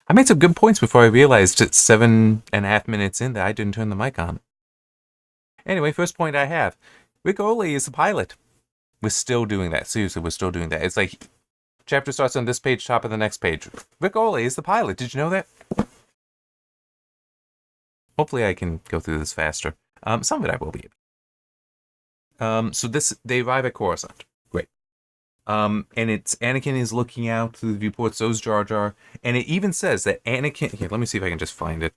I made some good points before I realized it's 7.5 minutes in that I didn't turn the mic on. Anyway, first point I have. Rick Oley is the pilot. We're still doing that. Seriously, we're still doing that. It's like, chapter starts on this page, top of the next page. Rick Oley is the pilot. Did you know that? Hopefully I can go through this faster. Some of it I will be able. So they arrive at Coruscant. Great. And it's Anakin is looking out through the viewport, so's Jar Jar. And it even says that Anakin... Here, let me see if I can just find it.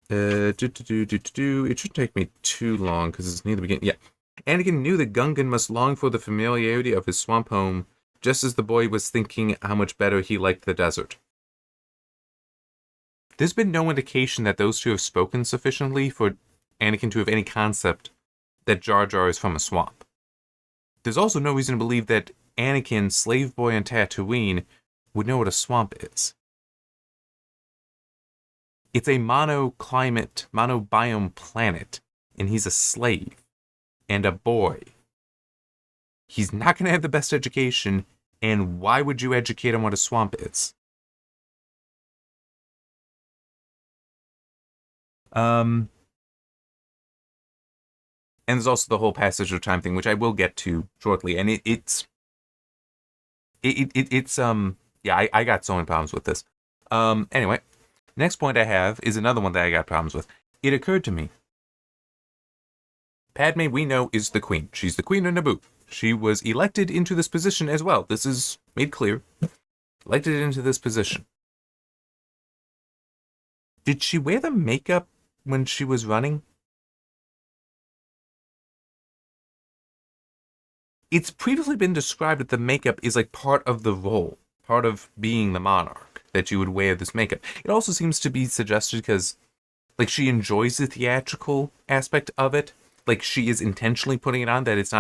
It shouldn't take me too long, because it's near the beginning. Yeah. Anakin knew that Gungan must long for the familiarity of his swamp home, just as the boy was thinking how much better he liked the desert. There's been no indication that those two have spoken sufficiently for Anakin to have any concept that Jar Jar is from a swamp. There's also no reason to believe that Anakin, slave boy on Tatooine, would know what a swamp is. It's a monoclimate, monobiome planet, and he's a slave and a boy. He's not going to have the best education, and why would you educate him what a swamp is? And there's also the whole passage of time thing, which I will get to shortly, and I got so many problems with this. Anyway, next point I have is another one that I got problems with. It occurred to me. Padme, we know, is the queen. She's the queen of Naboo. She was elected into this position as well. This is made clear. Elected into this position. Did she wear the makeup when she was running? It's previously been described that the makeup is like part of the role, part of being the monarch, that you would wear this makeup. It also seems to be suggested because, like, she enjoys the theatrical aspect of it. Like, she is intentionally putting it on, that it's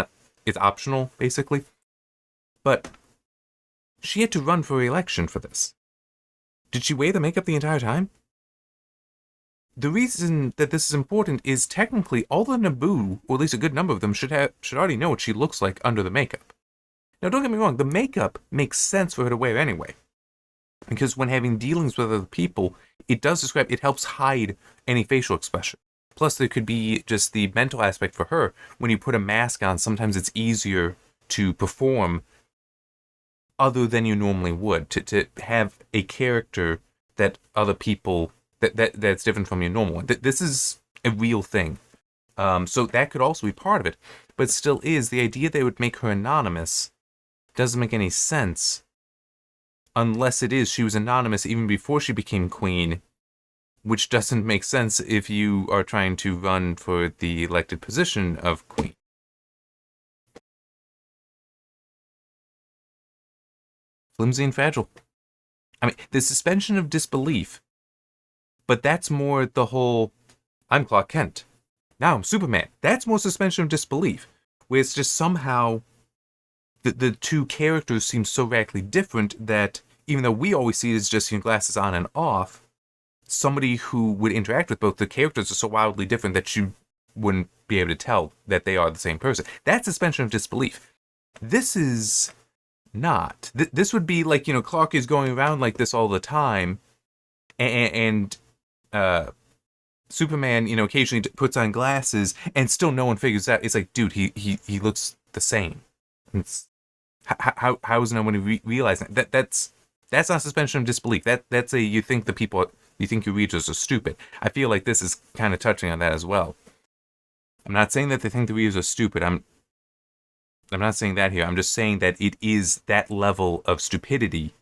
optional, basically. But she had to run for re-election for this. Did she wear the makeup the entire time? The reason that this is important is technically all the Naboo, or at least a good number of them, should already know what she looks like under the makeup. Now, don't get me wrong, the makeup makes sense for her to wear anyway. Because when having dealings with other people, it helps hide any facial expression. Plus, there could be just the mental aspect for her. When you put a mask on, sometimes it's easier to perform other than you normally would. To have a character that other people... That's different from your normal one. This is a real thing. So that could also be part of it. But still is, the idea they would make her anonymous doesn't make any sense. Unless it is she was anonymous even before she became queen, which doesn't make sense if you are trying to run for the elected position of queen. Flimsy and fragile. I mean, the suspension of disbelief. But that's more the whole, I'm Clark Kent. Now I'm Superman. That's more suspension of disbelief. Where it's just somehow the two characters seem so radically different that even though we always see it as just glasses on and off, somebody who would interact with both the characters are so wildly different that you wouldn't be able to tell that they are the same person. That's suspension of disbelief. This is not. This would be like, Clark is going around like this all the time, and Superman, occasionally puts on glasses, and still no one figures out. It's like, dude, he looks the same. How is no one realizing that? That's not suspension of disbelief. That's you think your readers are stupid. I feel like this is kind of touching on that as well. I'm not saying that they think the readers are stupid. I'm not saying that here. I'm just saying that it is that level of stupidity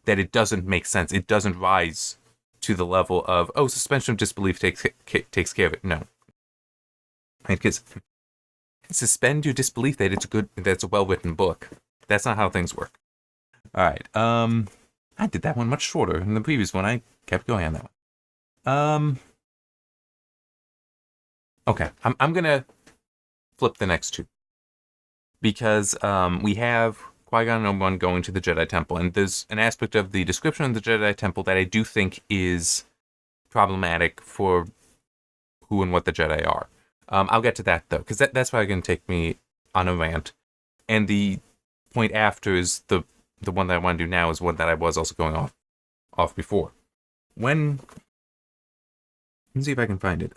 that it doesn't make sense. It doesn't rise to the level of, suspension of disbelief takes care of it. No. Because suspend your disbelief that that's a well-written book. That's not how things work. All right. I did that one much shorter than the previous one. I kept going on that one. Okay. I'm going to flip the next two. Because we have Qui-Gon and Obi-Wan going to the Jedi Temple, and there's an aspect of the description of the Jedi Temple that I do think is problematic for who and what the Jedi are. I'll get to that, though, because that's probably going to take me on a rant. And the point after is the the one that I want to do now is one that I was also going off before. Let's see if I can find it.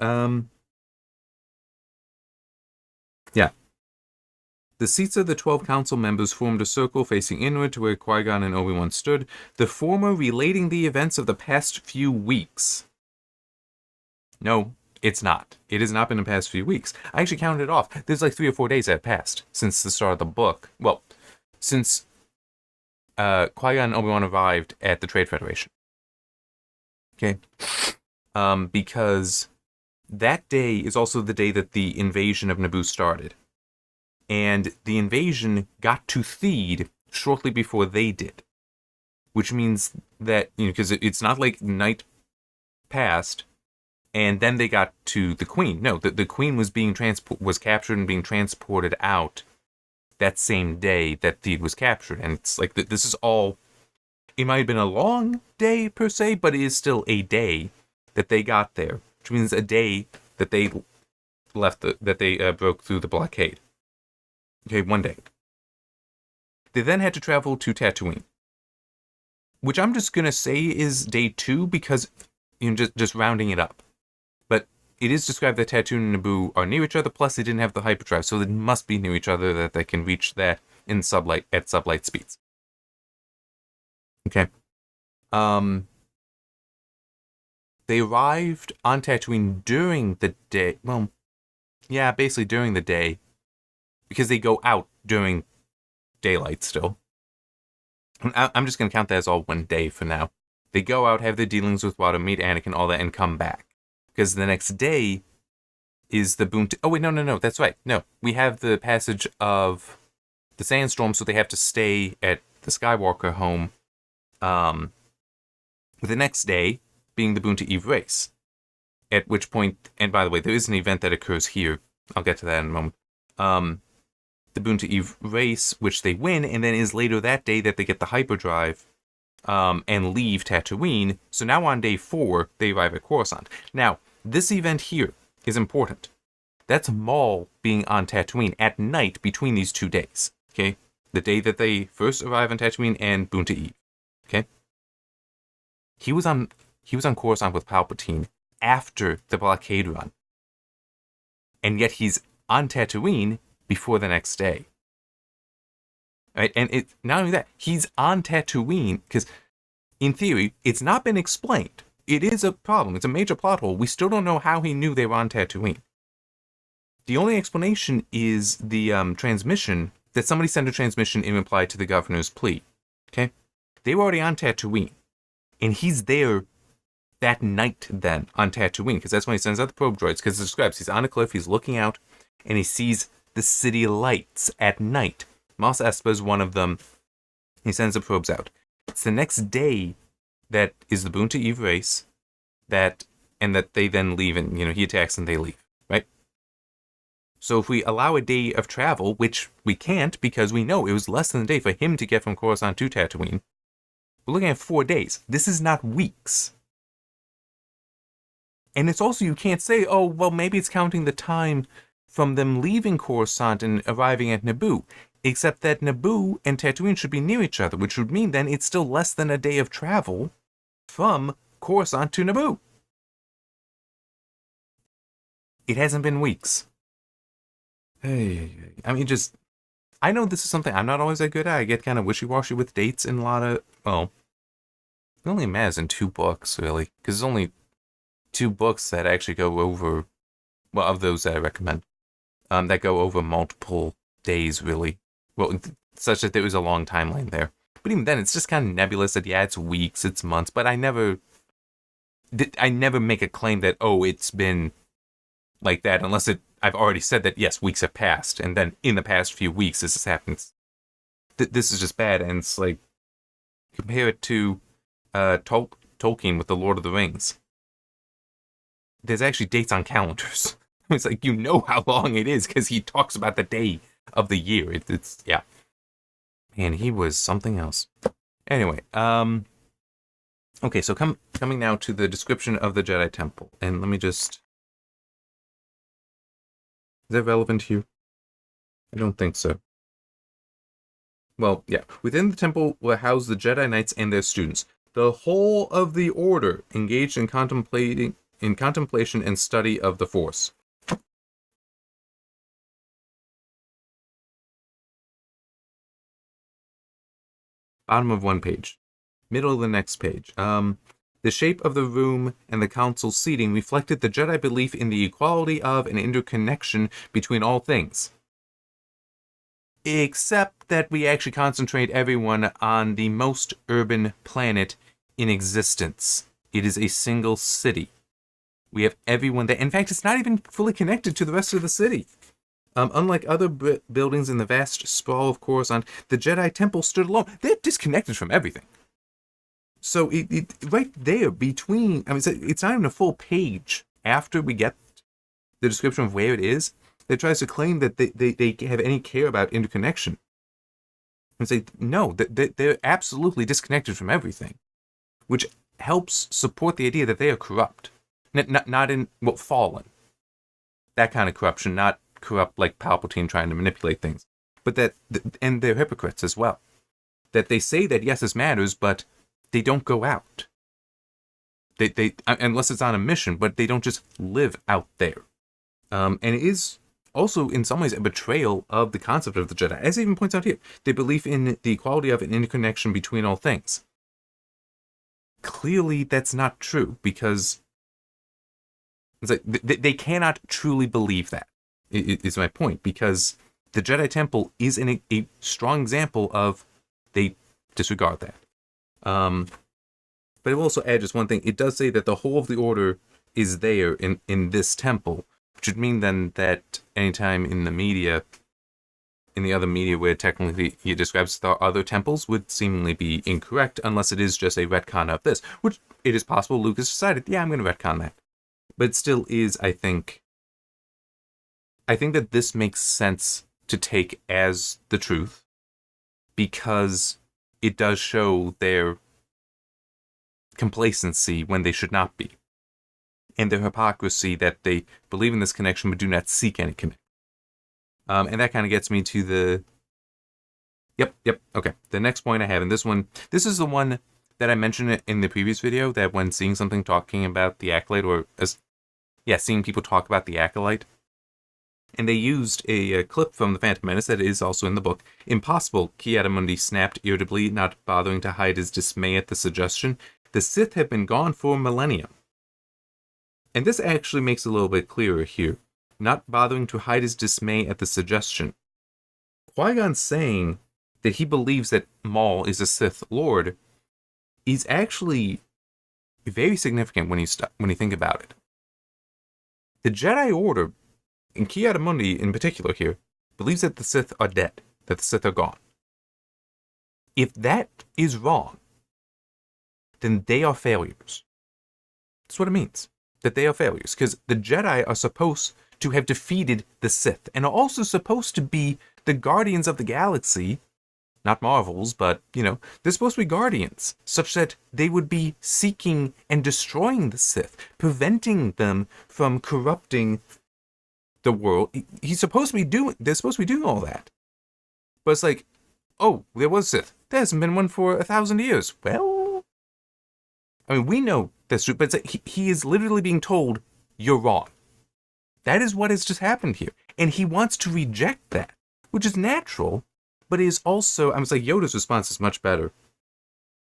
Yeah. The seats of the 12 council members formed a circle facing inward to where Qui-Gon and Obi-Wan stood, the former relating the events of the past few weeks. No, it's not. It has not been the past few weeks. I actually counted it off. There's like 3 or 4 days that have passed since the start of the book. Well, since Qui-Gon and Obi-Wan arrived at the Trade Federation. Okay? Because that day is also the day that the invasion of Naboo started. And the invasion got to Theed shortly before they did. Which means that, because it's not like night passed, and then they got to the Queen. No, the Queen was was captured and being transported out that same day that Theed was captured. And it's like, this is all... It might have been a long day, per se, but it is still a day that they got there. Which means a day that they broke through the blockade. Okay, one day. They then had to travel to Tatooine, which I'm just going to say is day 2 because, just rounding it up. But it is described that Tatooine and Naboo are near each other, plus they didn't have the hyperdrive, so they must be near each other, that they can reach that at sublight speeds. Okay. They arrived on Tatooine during the day. Well, yeah, basically during the day. Because they go out during daylight still. I'm just going to count that as all one day for now. They go out, have their dealings with Watto, meet Anakin, all that, and come back. Because the next day is the Boonta... Oh, wait, no, that's right. No, we have the passage of the sandstorm, so they have to stay at the Skywalker home. With the next day being the Boonta Eve race. At which point... And by the way, there is an event that occurs here. I'll get to that in a moment. The Boonta Eve race, which they win, and then is later that day that they get the hyperdrive and leave Tatooine. So now on day 4, they arrive at Coruscant. Now, this event here is important. That's Maul being on Tatooine at night between these 2 days. Okay? The day that they first arrive on Tatooine and Boonta Eve. Okay? He was on Coruscant with Palpatine after the blockade run. And yet he's on Tatooine before the next day. Right? And it not only that, he's on Tatooine, because in theory, it's not been explained. It is a problem. It's a major plot hole. We still don't know how he knew they were on Tatooine. The only explanation is the transmission, that somebody sent a transmission in reply to the governor's plea. Okay? They were already on Tatooine. And he's there that night then on Tatooine, because that's when he sends out the probe droids, because it describes he's on a cliff, he's looking out, and he sees the city lights at night. Mos Espa is one of them. He sends the probes out. It's the next day that is the Boonta Eve race, that they then leave, and he attacks and they leave, right? So if we allow a day of travel, which we can't because we know it was less than a day for him to get from Coruscant to Tatooine, we're looking at 4 days. This is not weeks. And it's also, you can't say, oh, well, maybe it's counting the time from them leaving Coruscant and arriving at Naboo, except that Naboo and Tatooine should be near each other, which would mean then it's still less than a day of travel from Coruscant to Naboo. It hasn't been weeks. I mean, I know this is something I'm not always that good at. I get kind of wishy-washy with dates in a lot of, well, it only matters in 2 books, really, because there's only 2 books that actually go over, well, of those that I recommend, that go over multiple days, really. Well, such that there was a long timeline there. But even then, it's just kind of nebulous that, yeah, it's weeks, it's months, but I never make a claim that, oh, it's been like that, unless I've already said that, yes, weeks have passed, and then in the past few weeks, this has happened. This is just bad, and it's like, compare it to Tolkien with The Lord of the Rings. There's actually dates on calendars. It's like, how long it is, because he talks about the day of the year. It's yeah. And he was something else. Anyway, okay, so coming now to the description of the Jedi Temple, and let me just... Is that relevant to you? I don't think so. Well, yeah. Within the temple will house the Jedi Knights and their students. The whole of the Order engaged in contemplation and study of the Force. Bottom of one page. Middle of the next page. The shape of the room and the council's seating reflected the Jedi belief in the equality of and interconnection between all things. Except that we actually concentrate everyone on the most urban planet in existence. It is a single city. We have everyone there. In fact, it's not even fully connected to the rest of the city. Unlike other buildings in the vast sprawl of Coruscant, the Jedi Temple stood alone. They're disconnected from everything. So it right there between, I mean, it's not even a full page after we get the description of where it is that tries to claim that they have any care about interconnection. And say, no, they're absolutely disconnected from everything, which helps support the idea that they are corrupt. Not in, well, fallen. That kind of corruption, not corrupt like Palpatine trying to manipulate things. But that, and they're hypocrites as well. That they say that, yes, this matters, but they don't go out. They unless it's on a mission, but they don't just live out there. And it is also, in some ways, a betrayal of the concept of the Jedi. As it even points out here, they believe in the equality of an interconnection between all things. Clearly, that's not true, because it's like they cannot truly believe that, is my point, because the Jedi Temple is a strong example of they disregard that. But it will also add just one thing. It does say that the whole of the Order is there in this temple, which would mean then that anytime in the media, in the other media where technically he describes the other temples, would seemingly be incorrect, unless it is just a retcon of this, which it is possible Lucas decided, yeah, I'm going to retcon that. But it still is, I think that this makes sense to take as the truth, because it does show their complacency when they should not be, and their hypocrisy that they believe in this connection but do not seek any connection. And that kind of gets me to the... Yep, okay. The next point I have, and this is the one that I mentioned in the previous video, that when seeing something talking about the Acolyte, or, seeing people talk about the Acolyte, and they used a clip from The Phantom Menace that is also in the book. Impossible, Ki-Adi-Mundi snapped irritably, not bothering to hide his dismay at the suggestion. The Sith have been gone for millennia. And this actually makes it a little bit clearer here. Not bothering to hide his dismay at the suggestion. Qui-Gon saying that he believes that Maul is a Sith Lord is actually very significant when you think about it. The Jedi Order, and Ki-Adi-Mundi in particular here, believes that the Sith are dead, that the Sith are gone. If that is wrong, then they are failures. That's what it means, that they are failures, because the Jedi are supposed to have defeated the Sith, and are also supposed to be the guardians of the galaxy, not Marvels, but, they're supposed to be guardians, such that they would be seeking and destroying the Sith, preventing them from corrupting the world. They're supposed to be doing all that. But it's like, oh, there was Sith. There hasn't been one for 1,000 years. Well, I mean, we know that's true, but it's like he is literally being told, you're wrong. That is what has just happened here. And he wants to reject that, which is natural, but it is also, I was like, Yoda's response is much better.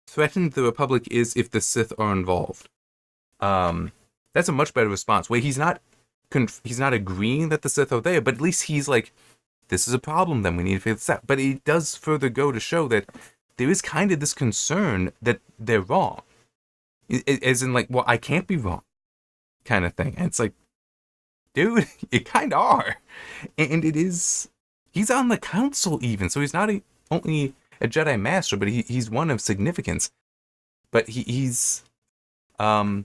Threatened the Republic is if the Sith are involved. That's a much better response, where he's not agreeing that the Sith are there, but at least he's like, this is a problem, then we need to figure this out. But it does further go to show that there is kind of this concern that they're wrong. As in, like, well, I can't be wrong, kind of thing. And it's like, dude, you kind of are. And it is, he's on the council even, so he's not only a Jedi Master, but he's one of significance. But he's, like,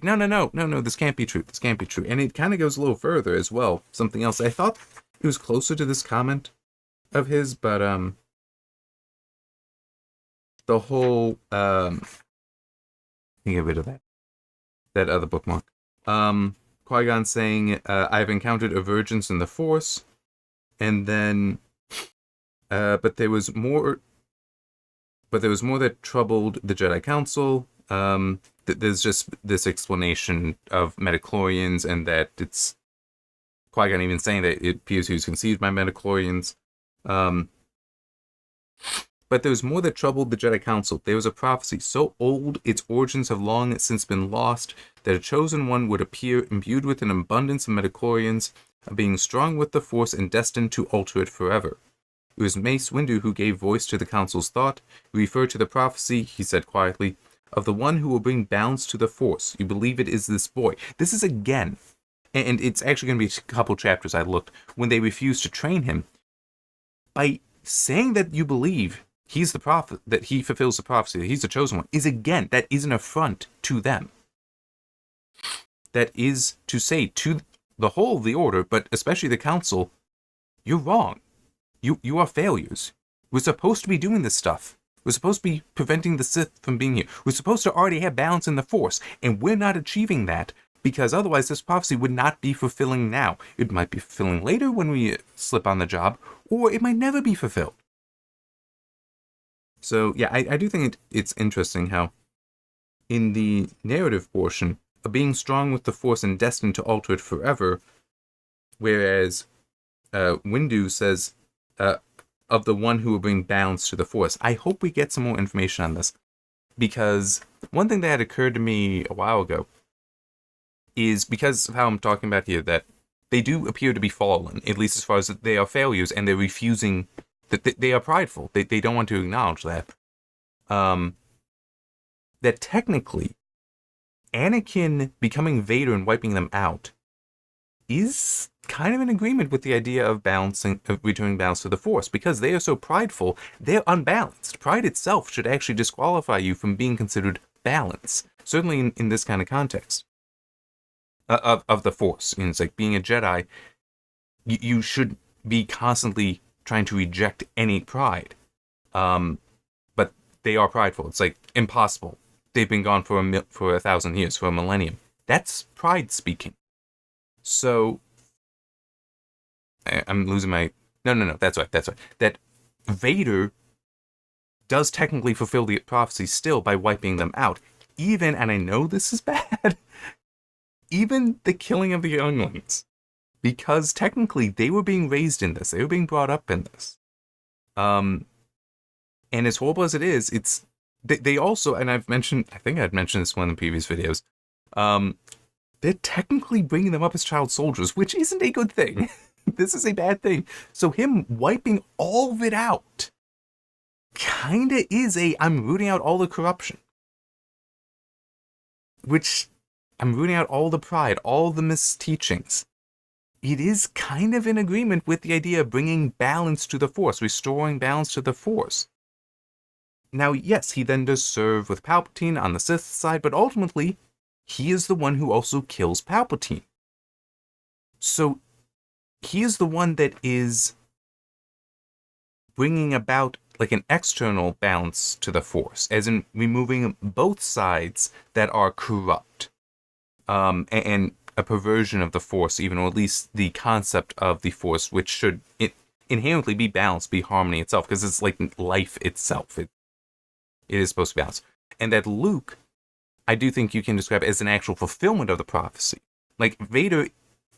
no, this can't be true. This can't be true. And it kind of goes a little further as well. Something else. I thought it was closer to this comment of his, but, the whole, let me get rid of that other bookmark. Qui-Gon saying, I've encountered aversions in the Force, and then But there was more. But there was more that troubled the Jedi Council. There's just this explanation of midichlorians, and that it's Qui-Gon even saying that it appears he was conceived by midichlorians. But there was more that troubled the Jedi Council. There was a prophecy so old its origins have long since been lost, that a chosen one would appear imbued with an abundance of midichlorians, being strong with the Force and destined to alter it forever. It was Mace Windu who gave voice to the Council's thought. We refer to the prophecy, he said quietly, of the one who will bring balance to the Force. You believe it is this boy. This is again, and it's actually going to be a couple chapters I looked, when they refuse to train him. By saying that you believe he's the prophet, that he fulfills the prophecy, that he's the chosen one, is again, that is an affront to them. That is to say to the whole of the Order, but especially the Council, you're wrong. You are failures. We're supposed to be doing this stuff. We're supposed to be preventing the Sith from being here. We're supposed to already have balance in the Force, and we're not achieving that, because otherwise this prophecy would not be fulfilling now. It might be fulfilling later when we slip on the job, or it might never be fulfilled. So, yeah, I do think it's interesting how, in the narrative portion, of being strong with the Force and destined to alter it forever, whereas Windu says, of the one who will bring balance to the Force. I hope we get some more information on this, because one thing that had occurred to me a while ago is, because of how I'm talking about here, that they do appear to be fallen, at least as far as they are failures, and they're refusing, that they are prideful. They don't want to acknowledge that. That technically, Anakin becoming Vader and wiping them out is kind of in agreement with the idea of returning balance to the Force, because they are so prideful, they're unbalanced. Pride itself should actually disqualify you from being considered balanced, certainly in this kind of context of the Force. And it's like being a Jedi, you should be constantly trying to reject any pride, but they are prideful. It's like impossible. They've been gone for 1,000 years, for a millennium. That's pride speaking. So, I'm losing my... No, that's right. That Vader does technically fulfill the prophecy still by wiping them out. Even, and I know this is bad, even the killing of the younglings. Because technically they were being raised in this. They were being brought up in this. And as horrible as it is, it's... They also, and I think I'd mentioned this in one of the previous videos, they're technically bringing them up as child soldiers, which isn't a good thing. This is a bad thing. So him wiping all of it out kinda is I'm rooting out all the corruption. Which, I'm rooting out all the pride, all the misteachings. It is kind of in agreement with the idea of bringing balance to the Force, restoring balance to the Force. Now, yes, he then does serve with Palpatine on the Sith side, but ultimately, he is the one who also kills Palpatine. So, he is the one that is bringing about like an external balance to the Force, as in removing both sides that are corrupt, and a perversion of the Force, even, or at least the concept of the Force, which should inherently be balanced, be harmony itself, because it's like life itself. It is supposed to be balanced. And that Luke, I do think you can describe as an actual fulfillment of the prophecy. Like, Vader,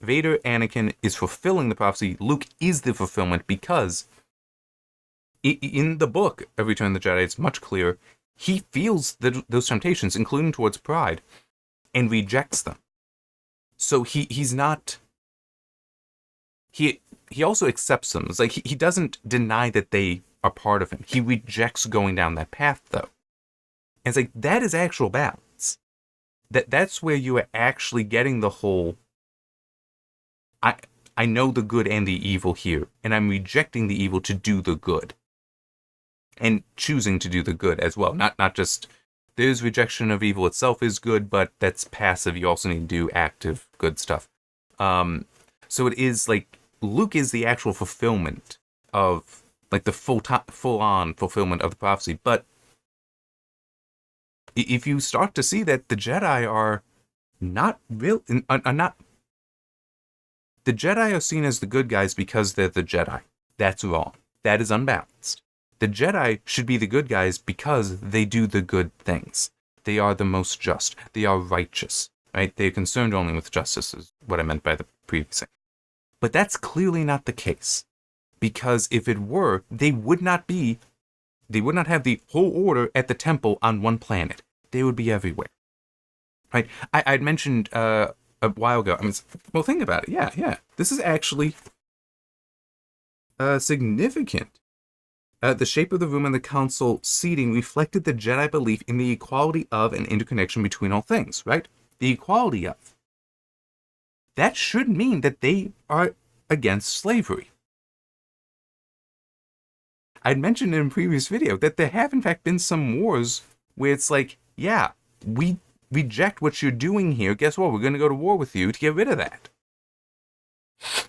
Anakin is fulfilling the prophecy. Luke is the fulfillment, because in the book of Return of the Jedi, it's much clearer. He feels those temptations, including towards pride, and rejects them. So he's not... He also accepts them. It's like he doesn't deny that they are part of him. He rejects going down that path, though. And it's like, that is actual balance. That's where you are actually getting the whole... I know the good and the evil here, and I'm rejecting the evil to do the good. And choosing to do the good as well. Not just, there's rejection of evil itself is good, but that's passive. You also need to do active good stuff. So it is like, Luke is the actual fulfillment of, like, the full-on fulfillment of the prophecy. But if you start to see that the Jedi are not real, are not... The Jedi are seen as the good guys because they're the Jedi. That's wrong. That is unbalanced. The Jedi should be the good guys because they do the good things. They are the most just. They are righteous, right? They are concerned only with justice, is what I meant by the previous thing. But that's clearly not the case. Because if it were, they would not have the whole order at the temple on one planet. They would be everywhere. Right? I'd mentioned a while ago, well, think about it. Yeah. This is actually significant. The shape of the room and the council seating reflected the Jedi belief in the equality of and interconnection between all things, right? The equality of. That should mean that they are against slavery. I'd mentioned in a previous video that there have in fact been some wars where it's like, yeah, we reject what you're doing here. Guess what? We're going to go to war with you to get rid of that.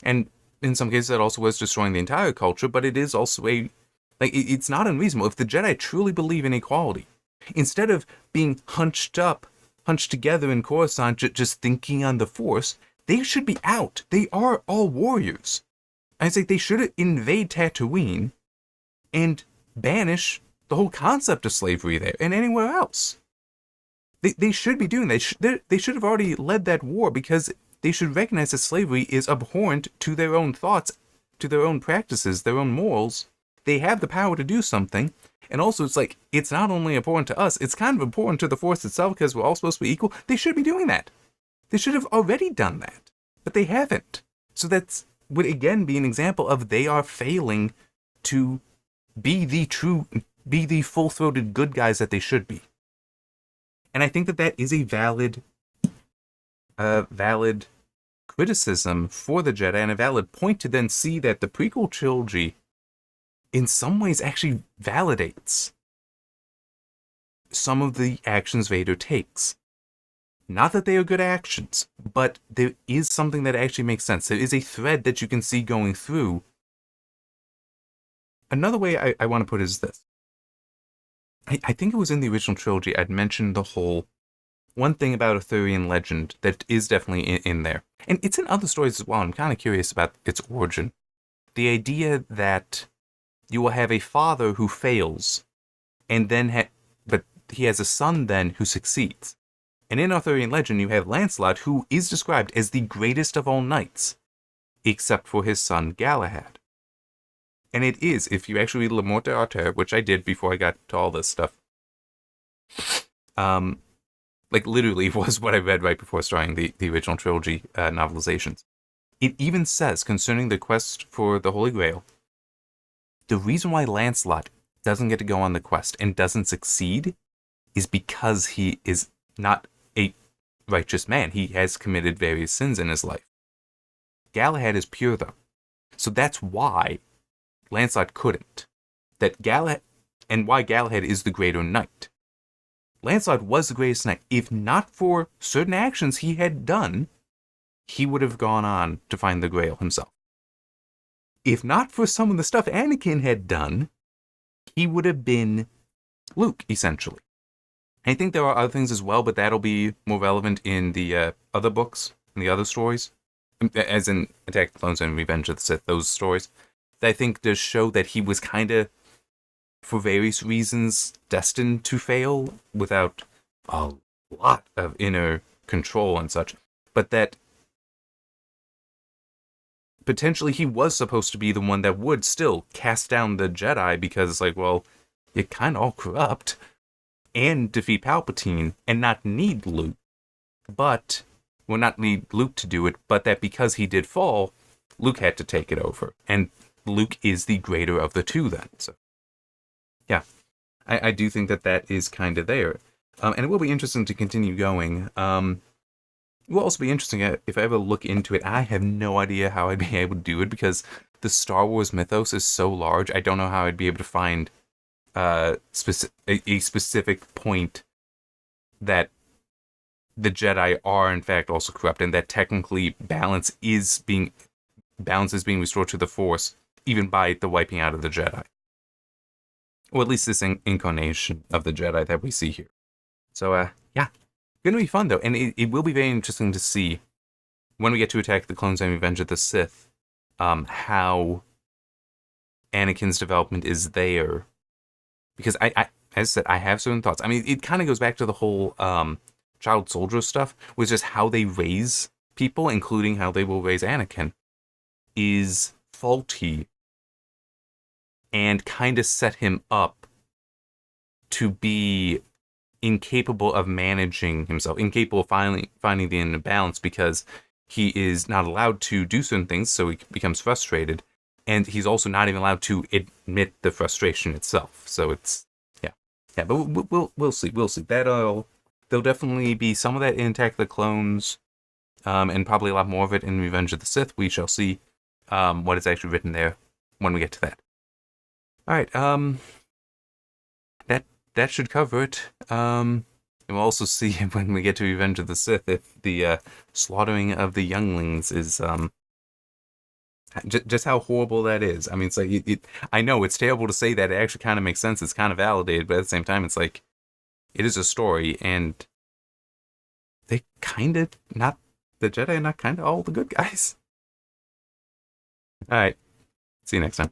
And in some cases, that also was destroying the entire culture, but it is also it's not unreasonable. If the Jedi truly believe in equality, instead of being hunched together in Coruscant, just thinking on the Force, they should be out. They are all warriors. I say they should invade Tatooine and banish the whole concept of slavery there and anywhere else. They should be doing that. They should have already led that war because they should recognize that slavery is abhorrent to their own thoughts, to their own practices, their own morals. They have the power to do something. And also, it's not only important to us, it's kind of important to the Force itself because we're all supposed to be equal. They should be doing that. They should have already done that. But they haven't. So that would again be an example of they are failing to be the full-throated good guys that they should be. And I think that is a valid criticism for the Jedi and a valid point to then see that the prequel trilogy in some ways actually validates some of the actions Vader takes. Not that they are good actions, but there is something that actually makes sense. There is a thread that you can see going through. Another way I want to put it is this. I think it was in the original trilogy I'd mentioned the whole one thing about Arthurian legend that is definitely in there. And it's in other stories as well. I'm kind of curious about its origin. The idea that you will have a father who fails, and then but he has a son then who succeeds. And in Arthurian legend, you have Lancelot, who is described as the greatest of all knights, except for his son Galahad. And it is, if you actually read Le Morte d'Arthur, which I did before I got to all this stuff, literally was what I read right before starting the original trilogy novelizations. It even says, concerning the quest for the Holy Grail, the reason why Lancelot doesn't get to go on the quest and doesn't succeed is because he is not a righteous man. He has committed various sins in his life. Galahad is pure, though. So that's why Lancelot couldn't. And why Galahad is the greater knight. Lancelot was the greatest knight. If not for certain actions he had done, he would have gone on to find the Grail himself. If not for some of the stuff Anakin had done, he would have been Luke, essentially. I think there are other things as well, but that'll be more relevant in the other books, in the other stories. As in Attack of the Clones and Revenge of the Sith, those stories. That I think does show that he was kind of, for various reasons, destined to fail without a lot of inner control and such. But that potentially he was supposed to be the one that would still cast down the Jedi because, you're kind of all corrupt, and defeat Palpatine, and not need Luke. Not need Luke to do it, but that because he did fall, Luke had to take it over. And Luke is the greater of the two then. So, yeah, I do think that is kind of there. And it will be interesting to continue going. It will also be interesting if I ever look into it. I have no idea how I'd be able to do it because the Star Wars mythos is so large. I don't know how I'd be able to find a specific point that the Jedi are in fact also corrupt, and that technically balance is being restored to the Force, even by the wiping out of the Jedi, or at least this incarnation of the Jedi that we see here. So, yeah, gonna be fun though, and it will be very interesting to see when we get to Attack of the Clones and Revenge of the Sith, how Anakin's development is there because I as I said, I have certain thoughts. I mean, it kind of goes back to the whole child soldier stuff, which is how they raise people, including how they will raise Anakin, is faulty and kind of set him up to be incapable of managing himself, incapable of finding the inner balance because he is not allowed to do certain things, so he becomes frustrated, and he's also not even allowed to admit the frustration itself. So it's yeah, but we'll see. There'll definitely be some of that in Attack of the Clones, and probably a lot more of it in Revenge of the Sith. We shall see what is actually written there when we get to that. All right, that should cover it. And we'll also see when we get to Revenge of the Sith if the slaughtering of the younglings is just how horrible that is. I mean, it's like I know it's terrible to say that. It actually kind of makes sense. It's kind of validated, but at the same time, it's like it is a story, and they kind of not the Jedi are not kind of all the good guys. All right, see you next time.